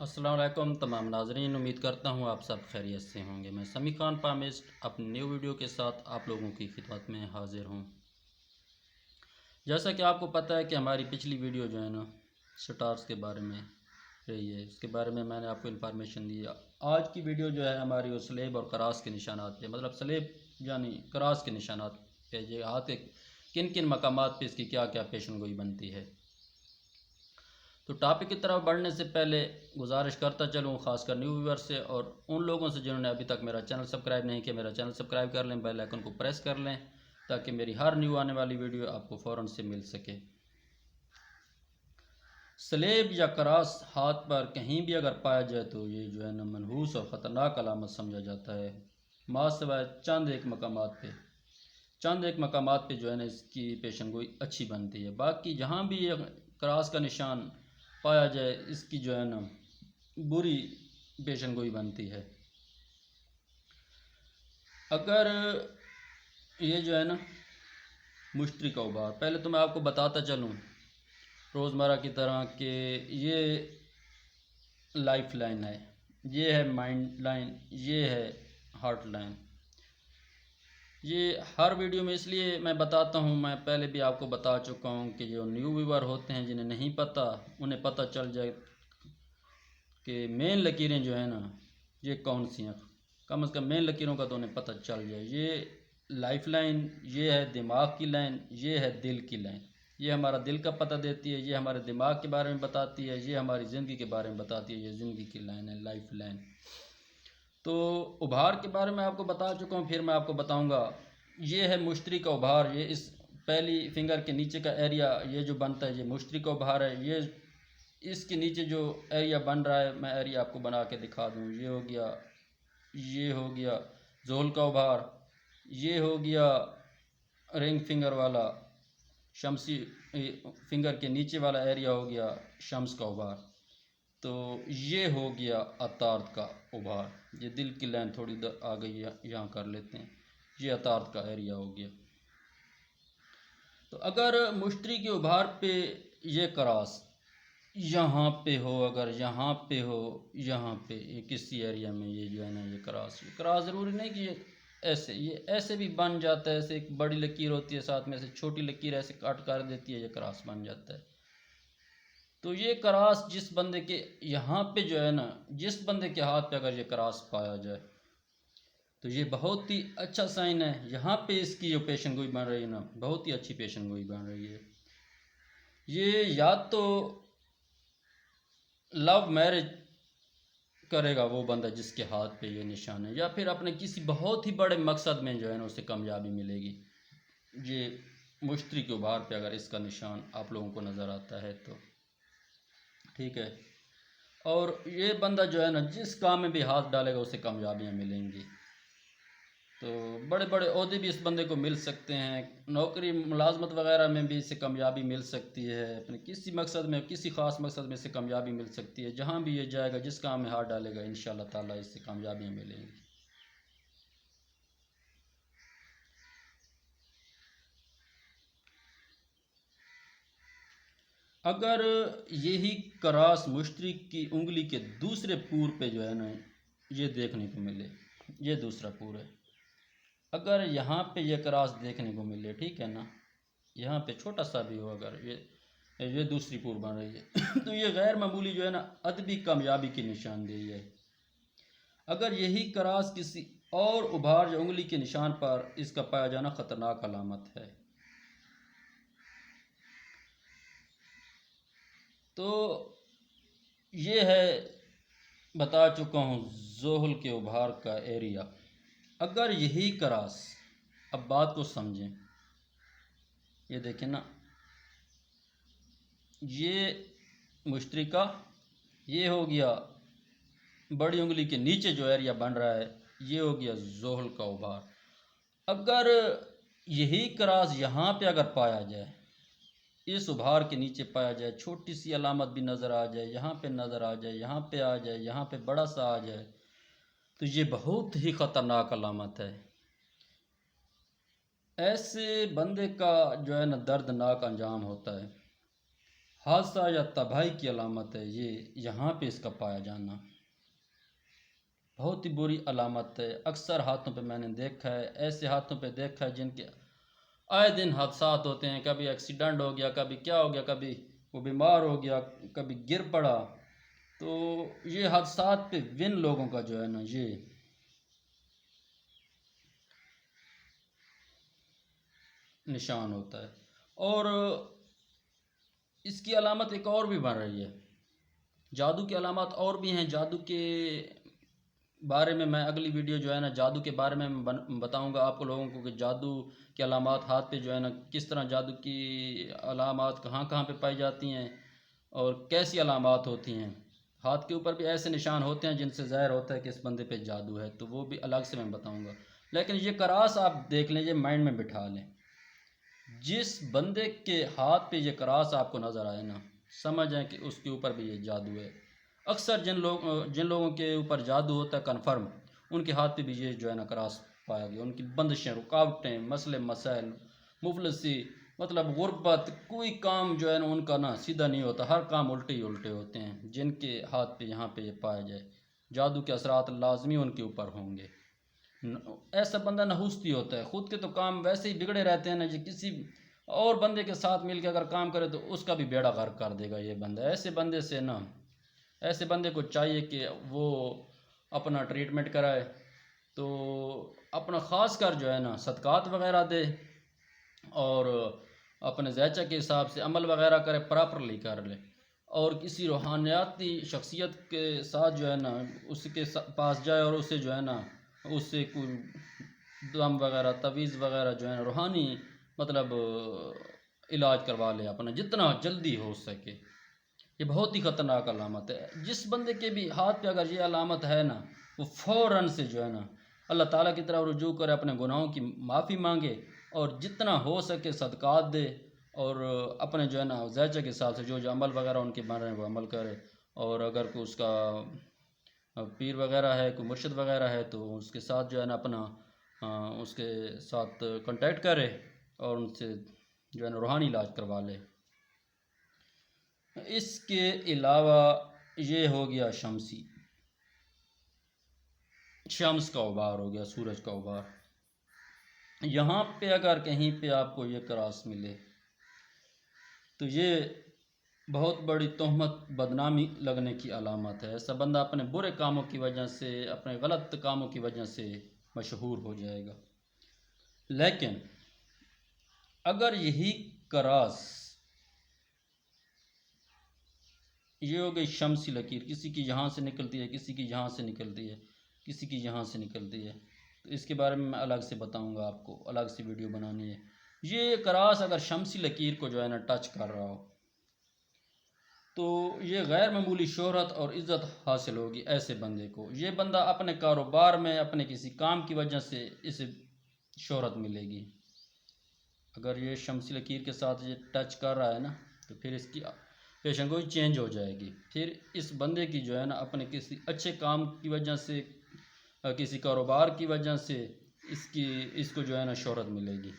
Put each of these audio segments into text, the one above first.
अस्सलाम वालेकुम तमाम नाजरीन, उम्मीद करता हूँ आप सब खैरियत से होंगे। मैं समी खान पामिस्ट अपनी न्यू वीडियो के साथ आप लोगों की खिदमत में हाजिर हूँ। जैसा कि आपको पता है कि हमारी पिछली वीडियो जो है ना स्टार्स के बारे में रही है, इसके बारे में मैंने आपको इन्फॉर्मेशन दी। आज की वीडियो जो है हमारी वो स्लेब और क्रास के निशानात पे, मतलब स्लेब यानी क्रास के निशानात पे, ये हाथ के किन किन मकामात पे इसकी क्या क्या पेशन गोई बनती है। तो टॉपिक की तरफ बढ़ने से पहले गुजारिश करता चलूँ ख़ासकर न्यू व्यूअर से और उन लोगों से जिन्होंने अभी तक मेरा चैनल सब्सक्राइब नहीं किया, मेरा चैनल सब्सक्राइब कर लें, बेल आइकन को प्रेस कर लें ताकि मेरी हर न्यू आने वाली वीडियो आपको फ़ौरन से मिल सके। स्लेब या क्रास हाथ पर कहीं भी अगर पाया जाए तो ये जो है ना मनहूस और ख़तरनाक अलामत समझा जाता है। मासिवाय चंद एक मकामात पे जो है ना इसकी पेशन गोई अच्छी बनती है। बाकी जहाँ भी ये क्रास का निशान पाया जाए इसकी जो है ना बुरी पेशन गोई बनती है। अगर ये जो है ना मुश्तरी का उभार, पहले तो मैं आपको बताता चलूँ रोज़मर्रा की तरह कि ये लाइफ लाइन है, ये है माइंड लाइन, ये है हार्ट लाइन। ये हर वीडियो में इसलिए मैं बताता हूँ, मैं पहले भी आपको बता चुका हूँ कि जो न्यू व्यूअर होते हैं जिन्हें नहीं पता उन्हें पता चल जाए कि मेन लकीरें जो है ना ये कौन सी हैं। कम से कम मेन लकीरों का तो उन्हें पता चल जाए। ये लाइफ लाइन, ये है दिमाग की लाइन, ये है दिल की लाइन। ये हमारा दिल का पता देती है, ये हमारे दिमाग के बारे में बताती है, ये हमारी ज़िंदगी के बारे में बताती है। ये ज़िंदगी की लाइन है, लाइफ लाइन। तो उभार के बारे में आपको बता चुका हूँ, फिर मैं आपको बताऊँगा। ये है मुश्तरी का उभार। ये इस पहली फिंगर के नीचे का एरिया ये जो बनता है ये मुश्तरी का उभार है। ये इसके नीचे जो एरिया बन रहा है मैं एरिया आपको बना के दिखा दूँ। ये हो गया, ये हो गया जोल का उभार, ये हो गया रिंग फिंगर वाला शमसी फिंगर के नीचे वाला एरिया हो गया शम्स का उभार। तो ये हो गया अतार्द का उभार। ये दिल की लाइन थोड़ी आ गई है, यहाँ कर लेते हैं। ये अतार्द का एरिया हो गया। तो अगर मुश्तरी के उभार पे ये क्रास यहाँ पे हो, अगर यहाँ पे हो, यहाँ पे ये किसी एरिया में ये जो है ना ये क्रास ज़रूरी नहीं कि ये ऐसे भी बन जाता है। ऐसे एक बड़ी लकीर होती है, साथ में से छोटी लकीर ऐसे काट कर देती है, ये क्रास बन जाता है। तो ये क्रास जिस बंदे के यहाँ पे जो है ना, जिस बंदे के हाथ पे अगर ये क्रास पाया जाए तो ये बहुत ही अच्छा साइन है। यहाँ पे इसकी जो पेशन गोई बन रही है ना, बहुत ही अच्छी पेशन गोई बन रही है। ये या तो लव मैरिज करेगा वो बंदा जिसके हाथ पे ये निशान है, या फिर अपने किसी बहुत ही बड़े मकसद में जो है ना उसे कामयाबी मिलेगी। ये मुश्तरी के उभार पे अगर इसका निशान आप लोगों को नज़र आता है तो ठीक है। और ये बंदा जो है ना जिस काम में भी हाथ डालेगा उसे कामयाबियाँ मिलेंगी। तो बड़े बड़े ओहदे भी इस बंदे को मिल सकते हैं, नौकरी मुलाजमत वगैरह में भी इससे कामयाबी मिल सकती है। अपने किसी मकसद में, किसी ख़ास मकसद में इससे कामयाबी मिल सकती है। जहाँ भी ये जाएगा, जिस काम में हाथ डालेगा, इंशाअल्लाह ताला इससे कामयाबियाँ मिलेंगी। अगर यही क्रास मुश्तरी की उंगली के दूसरे पूर पे जो है ना ये देखने को मिले, ये दूसरा पूर है। अगर यहाँ पे ये क्रास देखने को मिले, ठीक है ना, यहाँ पे छोटा सा भी हो, अगर ये दूसरी पूर बन रही है तो ये गैर मामूली जो है ना अदबी कामयाबी की निशानदेही है। अगर यही क्रास किसी और उभार या उंगली के निशान पर इसका पाया जाना ख़तरनाक अलामत है। तो ये है, बता चुका हूँ जोहल के उभार का एरिया। अगर यही क्रास, अब बात को समझें, ये देखें ना, ये मुश्तरी का, ये हो गया बड़ी उंगली के नीचे जो एरिया बन रहा है, ये हो गया जोहल का उभार। अगर यही क्रास यहाँ पे अगर पाया जाए, इस उभार के नीचे पाया जाए, छोटी सी अलामत भी नज़र आ जाए, यहाँ पे नज़र आ जाए, यहाँ पे आ जाए, यहाँ पे बड़ा सा आ जाए, तो ये बहुत ही ख़तरनाक अलामत है। ऐसे बंदे का जो है ना दर्दनाक अंजाम होता है। हादसा या तबाही की अलामत है ये, यहाँ पे इसका पाया जाना बहुत ही बुरी अलामत है। अक्सर हाथों पे मैंने देखा है, ऐसे हाथों पे देखा है जिनके आए दिन हादसात होते हैं। कभी एक्सीडेंट हो गया, कभी क्या हो गया, कभी वो बीमार हो गया, कभी गिर पड़ा। तो ये हादसात पे विन लोगों का जो है ना, ये निशान होता है। और इसकी अलामत एक और भी बन रही है, जादू की अलामत और भी हैं। जादू के बारे में मैं अगली वीडियो जो है ना, जादू के बारे में मैं बताऊंगा आपको लोगों को कि जादू की अलामत हाथ पे जो है ना, किस तरह जादू की अलामत कहाँ कहाँ पे पाई जाती हैं और कैसी अलामत होती हैं। हाथ के ऊपर भी ऐसे निशान होते हैं जिनसे ज़ाहिर होता है कि इस बंदे पे जादू है, तो वो भी अलग से मैं बताऊंगा। लेकिन ये करास आप देख लें, ये माइंड में बिठा लें। जिस बंदे के हाथ पे ये करास आपको नज़र आए ना, समझ जाएं कि उसके ऊपर भी ये जादू है। अक्सर जिन लोगों के ऊपर जादू होता है कन्फर्म, उनके हाथ पे भी ये जो है ना करास पाया गया। उनकी बंदिशें, रुकावटें, मसले मसाइल, मुफलसी, मतलब गुर्बत, कोई काम जो है ना उनका ना सीधा नहीं होता, हर काम उल्टे ही उल्टे होते हैं। जिनके हाथ पे यहाँ पे ये पाया जाए, जादू के असरात लाजमी उनके ऊपर होंगे। ऐसा बंदा नहुस्ती होता है, ख़ुद के तो काम वैसे ही बिगड़े रहते हैं ना जी, किसी और बंदे के साथ मिलकर अगर काम करे तो उसका भी बेड़ा गर्क कर देगा ये बंदा। ऐसे बंदे से ना, ऐसे बंदे को चाहिए कि वो अपना ट्रीटमेंट कराए, तो अपना ख़ास कर जो है ना सदक़ात वगैरह दे और अपने ज़ैचा के हिसाब से अमल वगैरह करे, प्रॉपरली कर ले। और किसी रूहानियाती शख्सियत के साथ जो है ना उसके पास जाए और उससे जो है ना, उससे कोई दम वगैरह, तवीज़ वगैरह जो है ना रूहानी मतलब इलाज करवा ले अपना, जितना जल्दी हो सके। ये बहुत ही ख़तरनाक अलामत है। जिस बंदे के भी हाथ पे अगर ये अलामत है ना, वो फ़ौरन से जो है ना अल्लाह ताला की तरफ रुजू करे, अपने गुनाहों की माफ़ी मांगे और जितना हो सके सदक़ात दे और अपने जो है ना ज़ैचे के हिसाब से जो जो अमल वगैरह उनके बन रहे हैं वो अमल करे। और अगर कोई उसका पीर वगैरह है, कोई मुर्शिद वगैरह है, तो उसके साथ जो है ना अपना उसके साथ कांटेक्ट करे और उनसे जो है ना रूहानी इलाज करवा ले। इसके अलावा ये हो गया शम्स का उबार हो गया, सूरज का उबार। यहाँ पे अगर कहीं पे आपको ये क्रॉस मिले तो ये बहुत बड़ी तोहमत, बदनामी लगने की अलामत है। ऐसा बंदा अपने बुरे कामों की वजह से, अपने गलत कामों की वजह से मशहूर हो जाएगा। लेकिन अगर यही क्रॉस, ये हो गई शम्सी लकीर, किसी की यहाँ से निकलती है, किसी की यहाँ से निकलती है, किसी की यहाँ से निकलती है, तो इसके बारे में मैं अलग से बताऊंगा, आपको अलग से वीडियो बनानी है। ये क्रॉस अगर शम्सी लकीर को जो है ना टच कर रहा हो तो ये गैर मामूली शोहरत और इज़्ज़त हासिल होगी ऐसे बंदे को। ये बंदा अपने कारोबार में, अपने किसी काम की वजह से इसे शोहरत मिलेगी। अगर ये शम्सी लकीर के साथ ये टच कर रहा है ना, तो फिर इसकी पेशेंगोई चेंज हो जाएगी। फिर इस बंदे की जो है ना अपने किसी अच्छे काम की वजह से, किसी कारोबार की वजह से इसको जो है ना शोहरत मिलेगी।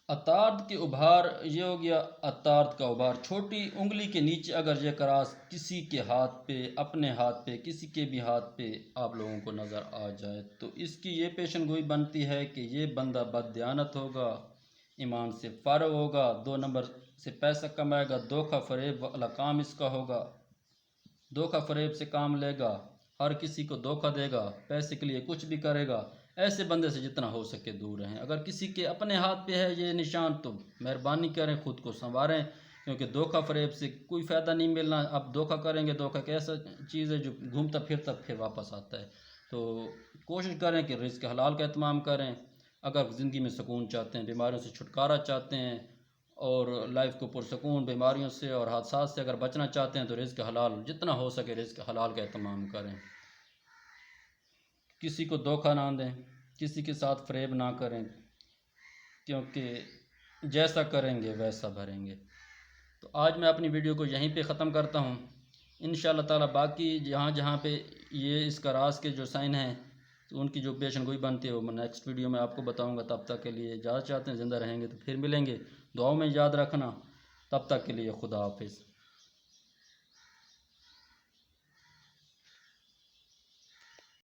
अतार्द के उभार, ये हो गया अतार्द का उभार। छोटी उंगली के नीचे अगर ये क्रॉस किसी के हाथ पे, अपने हाथ पे, किसी के भी हाथ पे आप लोगों को नज़र आ जाए तो इसकी ये पेशन गोई बनती है कि ये बंदा बददियानत होगा, ईमान से फारग होगा, 2 नंबर से पैसा कमाएगा, धोखा फरेब वाला काम इसका होगा, धोखा फरेब से काम लेगा, हर किसी को धोखा देगा, पैसे के लिए कुछ भी करेगा। ऐसे बंदे से जितना हो सके दूर रहें। अगर किसी के अपने हाथ पे है ये निशान तो मेहरबानी करें, ख़ुद को संवारें, क्योंकि धोखा फरेब से कोई फ़ायदा नहीं मिलना। आप धोखा करेंगे, धोखा एक ऐसा चीज़ है जो घूमता फिरता फिर वापस आता है। तो कोशिश करें कि रिज़्क हलाल का एहतमाम करें। अगर ज़िंदगी में सुकून चाहते हैं, बीमारियों से छुटकारा चाहते हैं और लाइफ को पुरसकून, बीमारियों से और हादसात से अगर बचना चाहते हैं तो रिज़्क हलाल, जितना हो सके रिज़्क हलाल का एहतमाम करें। किसी को धोखा ना दें, किसी के साथ फ़रेब ना करें, क्योंकि जैसा करेंगे वैसा भरेंगे। तो आज मैं अपनी वीडियो को यहीं पे ख़त्म करता हूँ। इंशाअल्लाह ताला बाकी जहाँ जहाँ पे ये इसका राज के जो साइन हैं उनकी जो पेशन गोई बनती है वो मैं नेक्स्ट वीडियो में आपको बताऊंगा। तब तक के लिए इजाज़त चाहते हैं, ज़िंदा रहेंगे तो फिर मिलेंगे, दुआओं में याद रखना। तब तक के लिए खुदा हाफिज़।